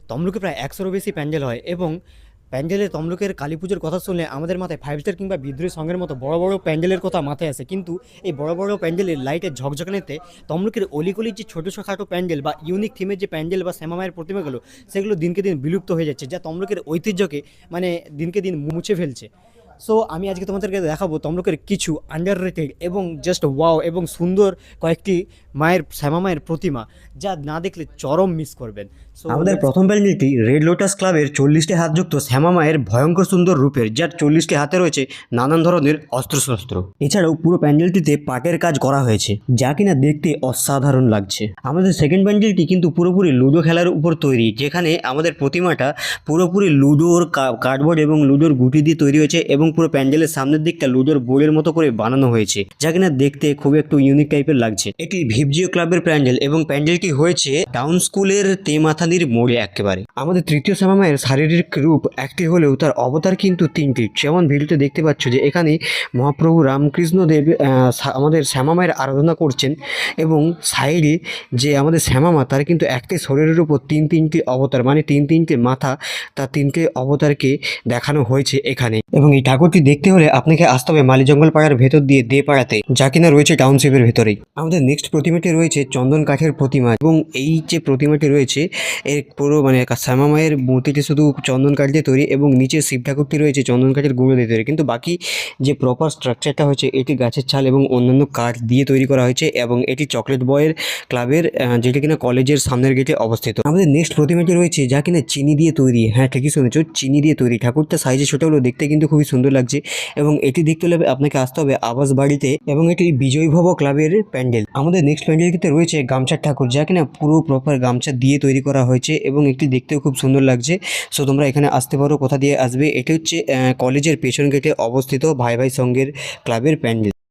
তমলুকে প্রায় ১০০-রও বেশি প্যান্ডেল হয় এবং প্যান্ডেলে তমলুকের কালী পুজোর কথা শুনলে আমাদের মাথায় ফাইভ স্টার কিংবা বিদ্রোহী সঙ্গের মতো বড় বড় প্যান্ডেলের কথা মাথায় আসে, কিন্তু এই বড় বড় প্যান্ডেলের লাইটের ঝকঝকানিতে তমলুকের অলিগলির যে ছোটো খাটো প্যান্ডেল বা ইউনিক থিমের যে প্যান্ডেল বা শ্যামা মায়ের প্রতিমাগুলো, সেগুলো দিনকে দিন বিলুপ্ত হয়ে যাচ্ছে, যা তমলুকের ঐতিহ্যকে মানে দিনকে দিন মুছে ফেলছে। সো আমি আজকে তোমাদেরকে দেখাবো তমলুকের কিছু আন্ডার রেটেড এবং জাস্ট ওয়াও এবং সুন্দর কয়েকটি শ্যামা মায়ের প্রতিমা, যা না দেখলে চরম মিস করবেন। সো আমাদের প্রথম প্যান্ডেলটি রেড লোটাস ক্লাবের 40টি হাতযুক্ত শ্যামা মায়ের ভয়ঙ্কর সুন্দর রূপের, যার 40টি হাতে রয়েছে নানান ধরনের অস্ত্রশস্ত্র। এছাড়াও পুরো প্যান্ডেলটিতে পাটের কাজ করা হয়েছে, যা কিনা দেখতে অসাধারণ লাগছে। আমাদের সেকেন্ড প্যান্ডেলটি কিন্তু পুরোপুরি লুডো খেলার উপর তৈরি, যেখানে আমাদের প্রতিমাটা পুরোপুরি লুডোর কার্ডবোর্ড এবং লুডোর গুটি দিয়ে তৈরি হয়েছে এবং পুরো প্যান্ডেলের সামনের দিকটা লুডোর বোর্ডের মতো করে বানানো হয়েছে, যা কিনা দেখতে খুবই একটু ইউনিক টাইপের লাগছে। এটি ভিভজিও ক্লাবের প্যান্ডেল এবং প্যান্ডেলটি হয়েছে টাউন স্কুলের তেমাথানির মোড়ে একেবারে। আমাদের তৃতীয় শ্যামা মায়ের শারীরিক রূপ একটি হলেও তার অবতার কিন্তু তিনটি, যেমন ভিডিওতে দেখতে পাচ্ছ যে এখানে মহাপ্রভু রামকৃষ্ণ দেব আমাদের শ্যামা মায়ের আরাধনা করছেন এবং সাইডে যে আমাদের শ্যামা মা, তার কিন্তু একটি শরীরের উপর তিনটি অবতার, মানে তিনটে মাথা, তার তিনটে অবতারকে দেখানো হয়েছে এখানে। এবং এই ঠাকুরটি দেখতে হলে আপনাকে আসতে হবে মালিজঙ্গল পাড়ার ভেতর দিয়ে দে পাড়াতে, যা কিনা রয়েছে টাউনশিপের ভেতরেই। আমাদের নেক্সট প্রতিমাটি রয়েছে চন্দন কাঠের প্রতিমা, এবং এই যে প্রতিমাটি রয়েছে এর পুরো মানে শ্যামা মায়ের মূর্তিটি শুধু চন্দন কাঠ দিয়ে তৈরি এবং নিচে শিব ঠাকুরটি রয়েছে চন্দন কাঠের গুঁড়ো দিয়ে তৈরি, কিন্তু বাকি যে প্রপার স্ট্রাকচারটা হয়েছে এটি গাছের ছাল এবং অন্যান্য কাঠ দিয়ে তৈরি করা হয়েছে, এবং এটি চকলেট বয়ের ক্লাবের যেটি কিনা কলেজের সামনের গেটে অবস্থিত। আমাদের নেক্সট প্রতিমাটি রয়েছে যা কিনা চিনি দিয়ে তৈরি, হ্যাঁ ঠিকই শুনেছো, চিনি দিয়ে তৈরি। ঠাকুরটা সাইজে ছোট হলেও দেখতে কিন্তু খুবই সুন্দর লাগছে, এবং এটি দেখতে হলে আপনাকে আসতে হবে আবাস বাড়িতে, এবং এটি বিজয়ভব ক্লাবের প্যান্ডেল। আমাদের নেক্সট প্যান্ডেলটিতে রয়েছে গামছার ঠাকুর, যা কিনা পুরো প্রপার গামছা দিয়ে তৈরি করা হয়েছে এবং একটি দেখতেও খুব সুন্দর লাগছে। সো তোমরা এখানে আসতে পারো। কোথা দিয়ে আসবে? এটি হচ্ছে কলেজের পেছন গেটে অবস্থিত ভাই ভাই সঙ্গের ক্লাবের প্যান্ডেল।